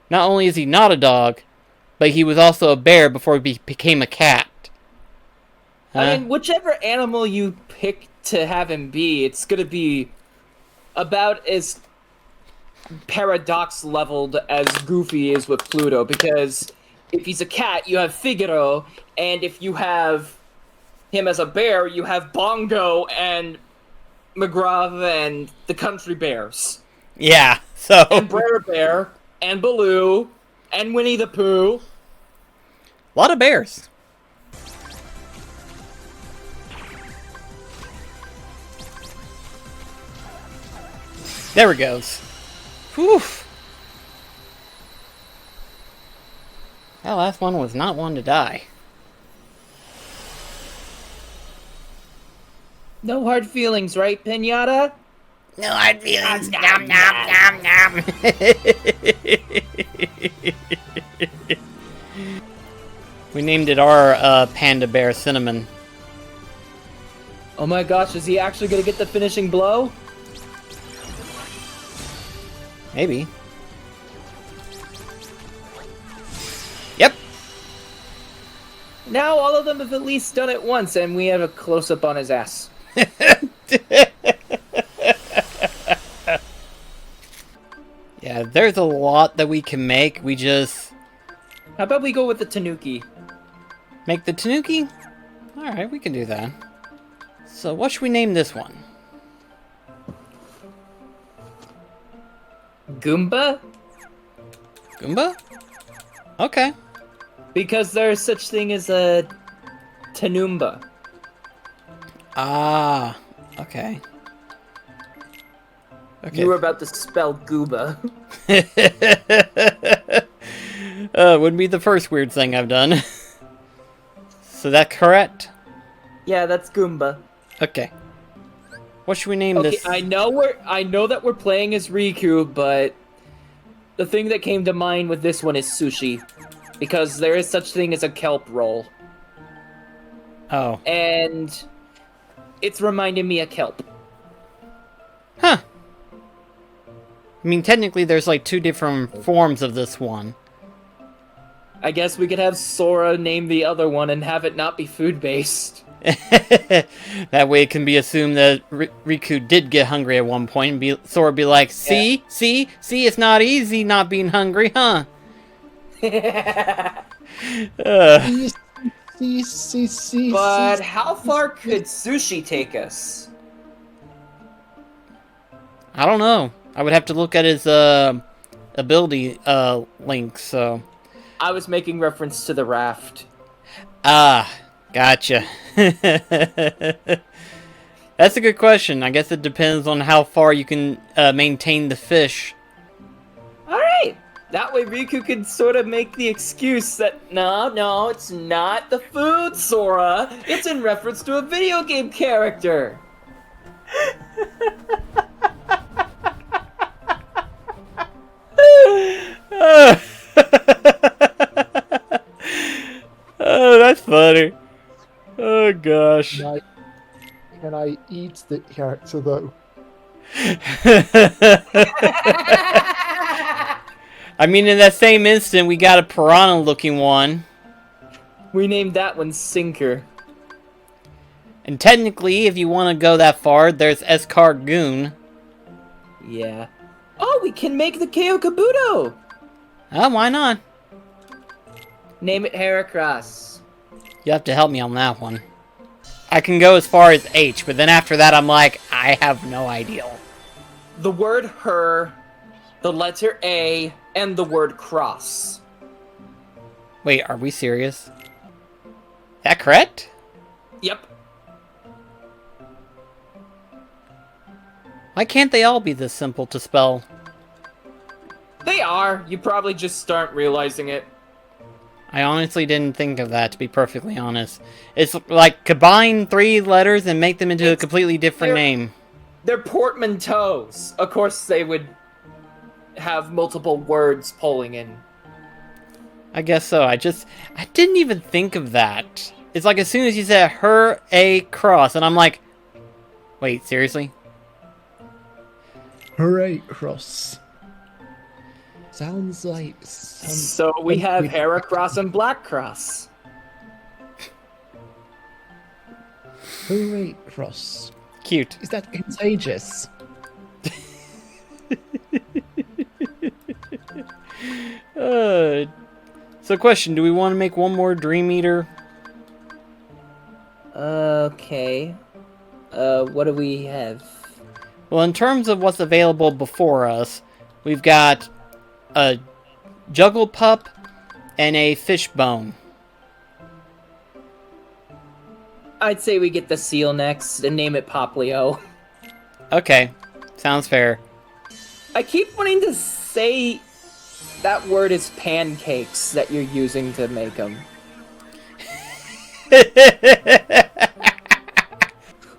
Speaker 1: not only is he not a dog, but he was also a bear before he became a cat. Huh?
Speaker 2: I mean, whichever animal you pick to have him be, it's gonna be about as paradox leveled as Goofy is with Pluto, because if he's a cat, you have Figaro, and if you have him as a bear, you have Bongo and McGraw and the Country Bears.
Speaker 1: Yeah, so...
Speaker 2: And Brer Bear, and Baloo, and Winnie the Pooh.
Speaker 1: A lot of bears. There it goes. Whew. That last one was not one to die.
Speaker 2: No hard feelings, right, Pinata?
Speaker 12: No hard feelings. Nom, nom, nom, nom.
Speaker 1: We named it our panda bear Cinnamon.
Speaker 2: Oh my gosh, is he actually gonna get the finishing blow?
Speaker 1: Maybe. Yep.
Speaker 2: Now all of them have at least done it once, and we have a close-up on his ass.
Speaker 1: Yeah, there's a lot that we can make. We just...
Speaker 2: How about we go with the Tanuki?
Speaker 1: Make the Tanuki? Alright, we can do that. So what should we name this one?
Speaker 2: Goomba?
Speaker 1: Goomba? Okay.
Speaker 2: Because there's such thing as a Tanumba.
Speaker 1: Ah, okay. Okay.
Speaker 2: You were about to spell Gooba.
Speaker 1: Wouldn't be the first weird thing I've done. So that correct?
Speaker 2: Yeah, that's Goomba.
Speaker 1: Okay. What should we name this?
Speaker 2: I know that we're playing as Riku, but the thing that came to mind with this one is sushi. Because there is such thing as a kelp roll.
Speaker 1: Oh.
Speaker 2: And it's reminding me of kelp.
Speaker 1: Huh. I mean, technically there's like two different forms of this one.
Speaker 2: I guess we could have Sora name the other one and have it not be food-based.
Speaker 1: That way it can be assumed that Riku did get hungry at one point and Sora be like, see, it's not easy not being hungry, huh?
Speaker 2: But how far could sushi take us?
Speaker 1: I don't know. I would have to look at his ability link, so...
Speaker 2: I was making reference to the raft.
Speaker 1: Ah, gotcha. That's a good question. I guess it depends on how far you can maintain the fish.
Speaker 2: Alright! That way Riku could sort of make the excuse that, no, it's not the food, Sora. It's in reference to a video game character.
Speaker 1: Oh, that's funny. gosh.
Speaker 14: Can I eat the character though?
Speaker 1: I mean, in that same instant, we got a piranha-looking one.
Speaker 2: We named that one Sinker.
Speaker 1: And technically, if you want to go that far, there's Escargoon.
Speaker 2: Yeah. Oh, we can make the KO Kabuto!
Speaker 1: Oh, why not?
Speaker 2: Name it Heracross.
Speaker 1: You have to help me on that one. I can go as far as H, but then after that, I'm like, I have no idea.
Speaker 2: The word her, the letter A, and the word cross.
Speaker 1: Wait, are we serious? That correct?
Speaker 2: Yep.
Speaker 1: Why can't they all be this simple to spell?
Speaker 2: They are. You probably just aren't realizing it.
Speaker 1: I honestly didn't think of that, to be perfectly honest. It's like, combine 3 letters and make them into a completely different name.
Speaker 2: They're portmanteaus. Of course, they would have multiple words pulling in.
Speaker 1: I guess so. I didn't even think of that. It's like as soon as you said her a cross, and I'm like, wait, seriously?
Speaker 14: Hooray, cross. Sounds like...
Speaker 2: So we have Heracross and BlackCross.
Speaker 14: Hooray, cross.
Speaker 1: Cute.
Speaker 14: Is that contagious?
Speaker 1: So question, do we want to make one more Dream Eater?
Speaker 2: Okay. What do we have?
Speaker 1: Well, in terms of what's available before us, we've got a Juggle Pup and a Fishbone.
Speaker 2: I'd say we get the seal next and name it Poplio.
Speaker 1: Okay, sounds fair.
Speaker 2: I keep wanting to say that word is pancakes that you're using to make them.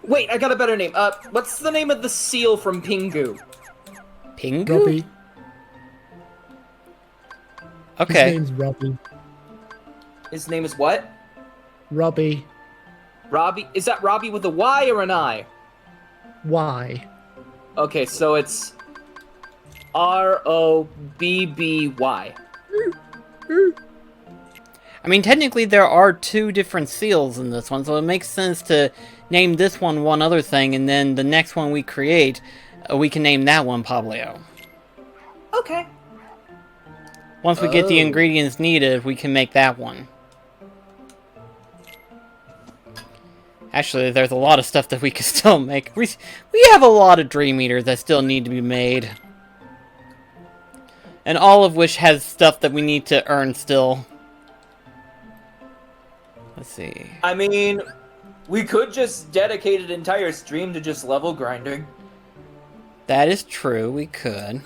Speaker 2: Wait, I got a better name. What's the name of the seal from Pingu?
Speaker 1: Pingu?
Speaker 14: Robbie.
Speaker 1: Okay.
Speaker 14: His name's Robbie.
Speaker 2: His name is what?
Speaker 14: Robbie.
Speaker 2: Robbie? Is that Robbie with a Y or an I?
Speaker 14: Y.
Speaker 2: Okay, so it's R-O-B-B-Y.
Speaker 1: I mean, technically there are 2 different seals in this one, so it makes sense to name this one other thing, and then the next one we create, we can name that one Poplio.
Speaker 2: Okay.
Speaker 1: Once we get the ingredients needed, we can make that one. Actually, there's a lot of stuff that we can still make. We have a lot of Dream Eaters that still need to be made. And all of which has stuff that we need to earn still. Let's see.
Speaker 2: I mean, we could just dedicate an entire stream to just level grinding.
Speaker 1: That is true, we could.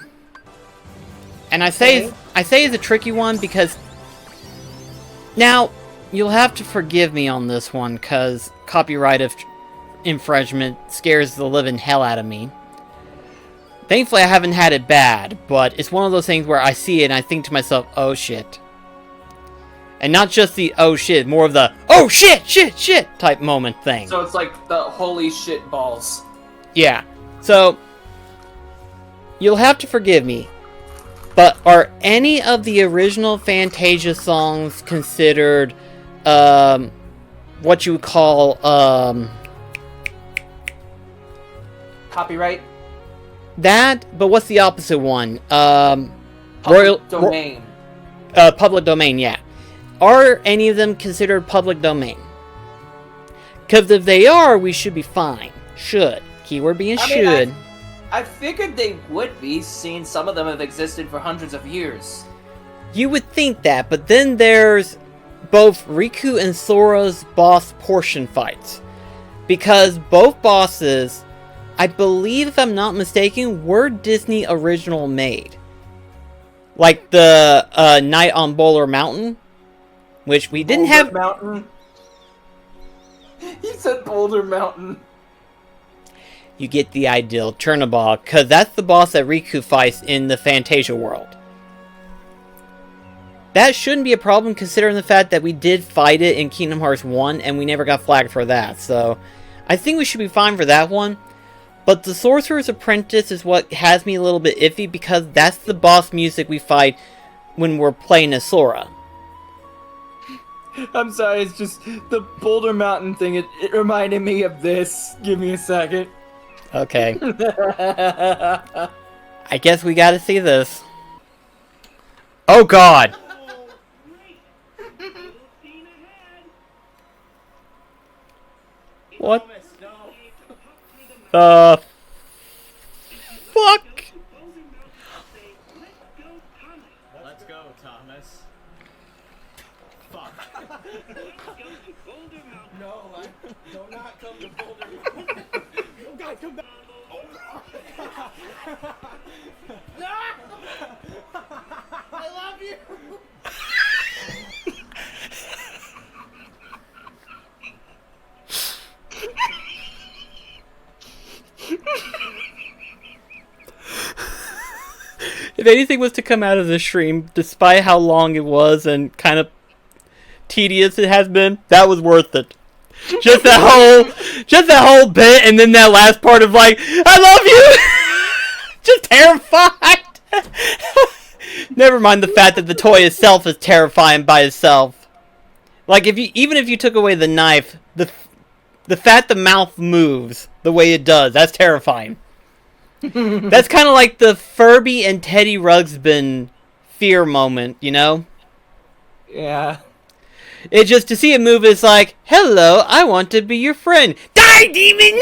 Speaker 1: And I say it's a tricky one because... Now, you'll have to forgive me on this one, because copyright infringement scares the living hell out of me. Thankfully, I haven't had it bad, but it's one of those things where I see it and I think to myself, oh shit. And not just the oh shit, more of the oh shit, shit, shit type moment thing.
Speaker 2: So it's like the holy shit balls.
Speaker 1: Yeah. So, you'll have to forgive me. But are any of the original Fantasia songs considered, what you would call,
Speaker 2: Copyright?
Speaker 1: That, but what's the opposite one?
Speaker 2: Public domain.
Speaker 1: Public domain, yeah. Are any of them considered public domain? Because if they are, we should be fine. Should. Keyword being should.
Speaker 2: I figured they would be, seeing some of them have existed for hundreds of years.
Speaker 1: You would think that, but then there's both Riku and Sora's boss portion fights. Because both bosses, I believe if I'm not mistaken, were Disney original made. Like the Night on Boulder Mountain, which we didn't have...
Speaker 2: Mountain? He said Boulder Mountain.
Speaker 1: You get the ideal Chernobog, because that's the boss that Riku fights in the Fantasia world. that shouldn't be a problem considering the fact that we did fight it in Kingdom Hearts 1 and we never got flagged for that. So I think we should be fine for that one. But the Sorcerer's Apprentice is what has me a little bit iffy because that's the boss music we fight when we're playing as Sora.
Speaker 2: I'm sorry, it's just the Boulder Mountain thing. It reminded me of this. Give me a second.
Speaker 1: Okay. I guess we gotta see this. Oh God! What the fuck?
Speaker 11: Let's go, Thomas. Fuck. No, do not come to Boulder Mountain. Oh God, come back. I love you.
Speaker 1: If anything was to come out of this stream, despite how long it was and kind of tedious it has been, that was worth it. Just that whole bit, and then that last part of like, I love you. Just terrified. Never mind the fact that the toy itself is terrifying by itself. Like even if you took away the knife, the fact the mouth moves the way it does, that's terrifying. That's kind of like the Furby and Teddy Ruxpin fear moment, you know?
Speaker 2: Yeah.
Speaker 1: It just, to see it move is like, hello, I want to be your friend. Die, demon!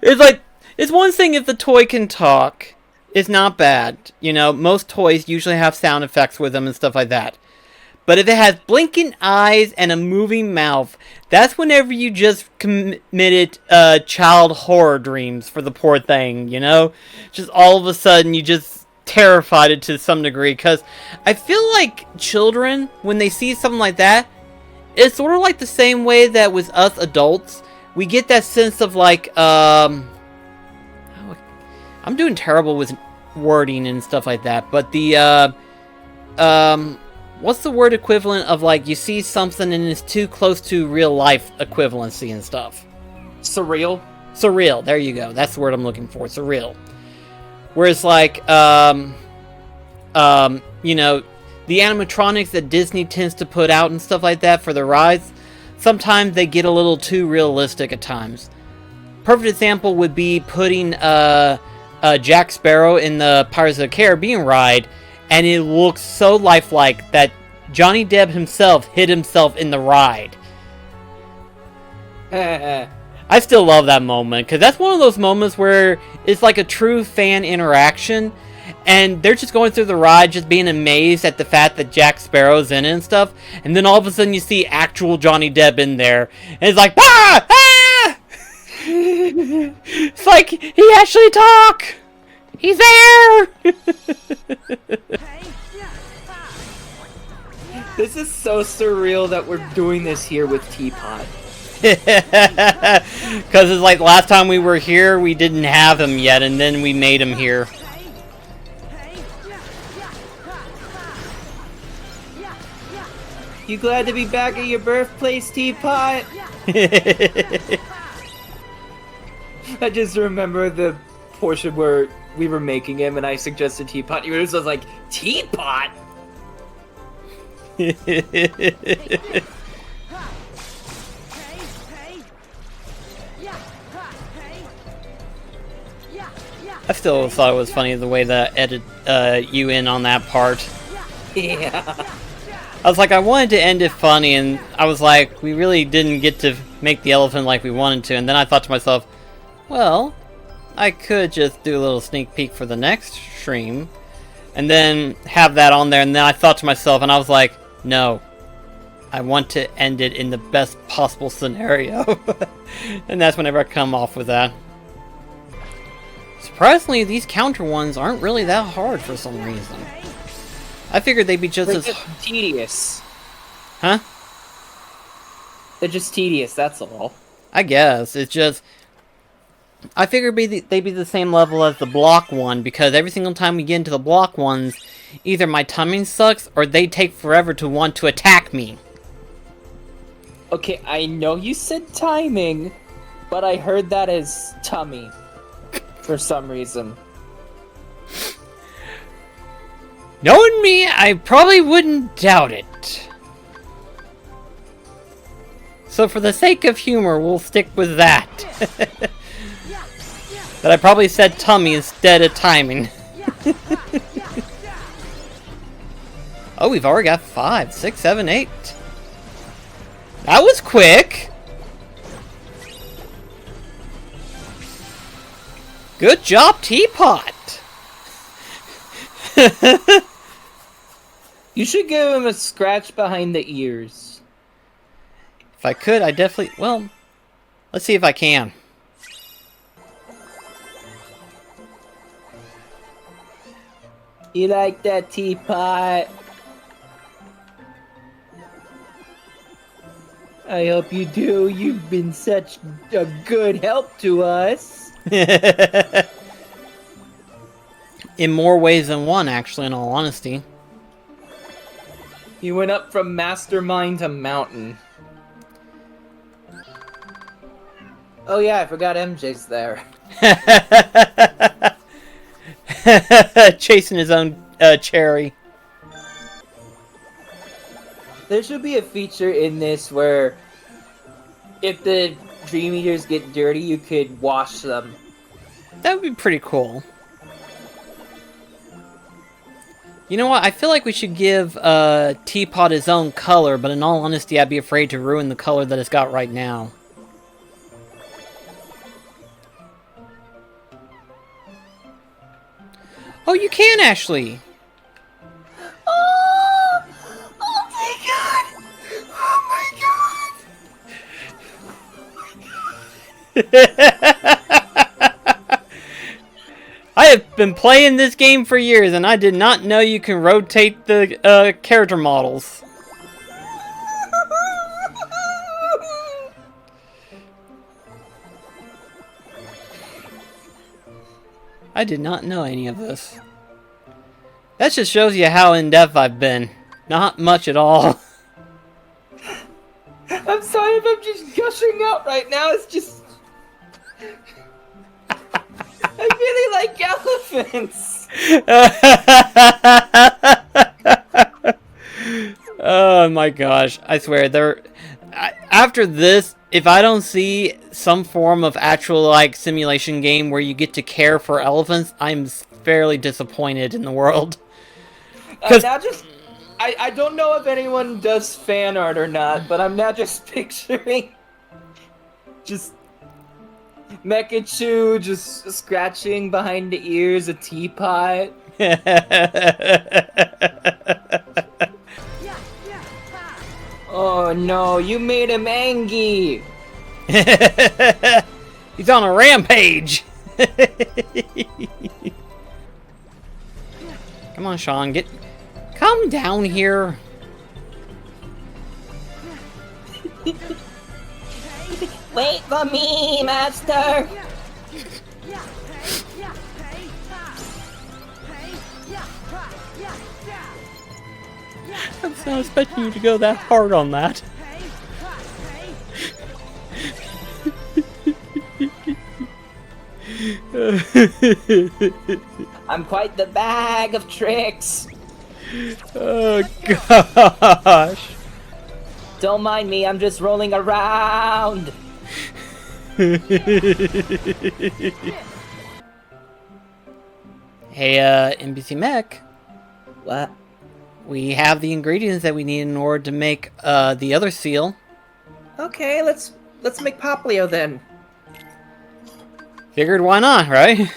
Speaker 1: It's like, it's one thing if the toy can talk. It's not bad. You know, most toys usually have sound effects with them and stuff like that. But if it has blinking eyes and a moving mouth, that's whenever you just committed child horror dreams for the poor thing, you know? Just all of a sudden you just terrified it to some degree. Because I feel like children, when they see something like that, it's sort of like the same way that with us adults, we get that sense of like, I'm doing terrible with wording and stuff like that, but the, what's the word equivalent of like you see something and it's too close to real life equivalency and stuff?
Speaker 2: Surreal?
Speaker 1: Surreal, there you go. That's the word I'm looking for, surreal. Whereas like, you know, the animatronics that Disney tends to put out and stuff like that for the rides, sometimes they get a little too realistic at times. Perfect example would be putting Jack Sparrow in the Pirates of the Caribbean ride, and it looks so lifelike that Johnny Depp himself hid himself in the ride. I still love that moment, because that's one of those moments where it's like a true fan interaction, and they're just going through the ride just being amazed at the fact that Jack Sparrow's in it and stuff, and then all of a sudden you see actual Johnny Depp in there, and it's like, ah! Ah! It's like, he actually talk! He's there!
Speaker 2: This is so surreal that we're doing this here with Teapot.
Speaker 1: Because it's like last time we were here, we didn't have him yet, and then we made him here.
Speaker 2: You glad to be back at your birthplace, Teapot? I just remember the portion where we were making him and I suggested Teapot. You were just like, Teapot?
Speaker 1: I still thought it was funny the way that edit you in on that part.
Speaker 2: Yeah.
Speaker 1: I was like, I wanted to end it funny, and I was like, we really didn't get to make the elephant like we wanted to, and then I thought to myself, well, I could just do a little sneak peek for the next stream, and then have that on there, and then I thought to myself, and I was like, no, I want to end it in the best possible scenario. And that's whenever I come off with that. Surprisingly, these counter ones aren't really that hard for some reason. I figured they'd be just
Speaker 2: They're
Speaker 1: as...
Speaker 2: just tedious.
Speaker 1: Huh?
Speaker 2: They're just tedious, that's all.
Speaker 1: I guess. It's just... I figured they'd be the same level as the block one, because every single time we get into the block ones, either my timing sucks, or they take forever to want to attack me.
Speaker 2: Okay, I know you said timing, but I heard that as tummy. For some reason.
Speaker 1: Knowing me, I probably wouldn't doubt it. So for the sake of humor, we'll stick with that. But I probably said tummy instead of timing. Oh, we've already got 5, 6, 7, 8. That was quick. Good job, Teapot.
Speaker 2: You should give him a scratch behind the ears.
Speaker 1: If I could, I definitely... Well, let's see if I can.
Speaker 2: You like that, Teapot? I hope you do. You've been such a good help to us.
Speaker 1: In more ways than one, actually, in all honesty.
Speaker 2: You went up from mastermind to mountain. Oh yeah, I forgot MJ's there.
Speaker 1: Chasing his own cherry.
Speaker 2: There should be a feature in this where if the Dream Eaters get dirty, you could wash them.
Speaker 1: That would be pretty cool. You know what? I feel like we should give Teapot his own color, but in all honesty, I'd be afraid to ruin the color that it's got right now. Oh, you can, Ashley!
Speaker 9: Oh my god! Oh my god!
Speaker 1: I have been playing this game for years, and I did not know you can rotate the character models. I did not know any of this. That just shows you how in-depth I've been. Not much at all.
Speaker 2: I'm sorry if I'm just gushing out right now, it's just... I really like elephants!
Speaker 1: Oh my gosh, I swear, after this, if I don't see some form of actual, like, simulation game where you get to care for elephants, I'm fairly disappointed in the world.
Speaker 2: Now just... I don't know if anyone does fan art or not, but I'm now just picturing... Just... Mechachu just scratching behind the ears, a teapot. Oh no, you made him angry!
Speaker 1: He's on a rampage! Come on, Sean, come down here.
Speaker 2: Wait for me, master!
Speaker 1: I was not expecting you to go that hard on that.
Speaker 2: I'm quite the bag of tricks!
Speaker 1: Oh gosh!
Speaker 2: Don't mind me, I'm just rolling around!
Speaker 1: Hey, MBC Mech.
Speaker 2: What?
Speaker 1: We have the ingredients that we need in order to make the other seal.
Speaker 2: Okay, let's make Poplio then.
Speaker 1: Figured why not, right?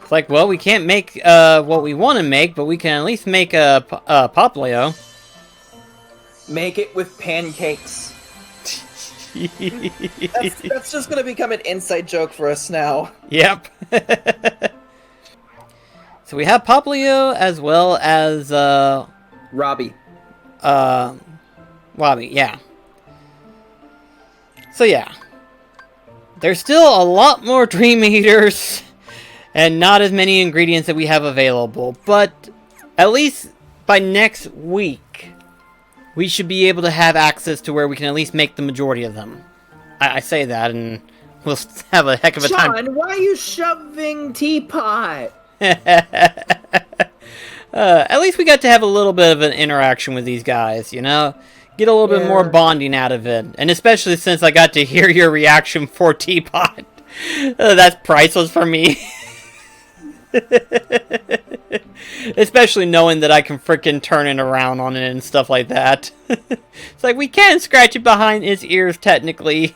Speaker 1: It's like, well, we can't make what we want to make, but we can at least make a Poplio.
Speaker 2: Make it with pancakes. that's just gonna become an inside joke for us now.
Speaker 1: Yep. So we have Poplio as well as
Speaker 2: Robbie.
Speaker 1: Robbie, yeah. So yeah. there's still a lot more Dream Eaters and not as many ingredients that we have available. But at least by next week, we should be able to have access to where we can at least make the majority of them. I say that, and we'll have a heck of a time.
Speaker 9: John, why are you shoving teapot?
Speaker 1: At least we got to have a little bit of an interaction with these guys, you know? Get a little bit more bonding out of it. And especially since I got to hear your reaction for Teapot. That's priceless for me. Especially knowing that I can frickin' turn it around on it and stuff like that. It's like, we can scratch it behind its ears, technically.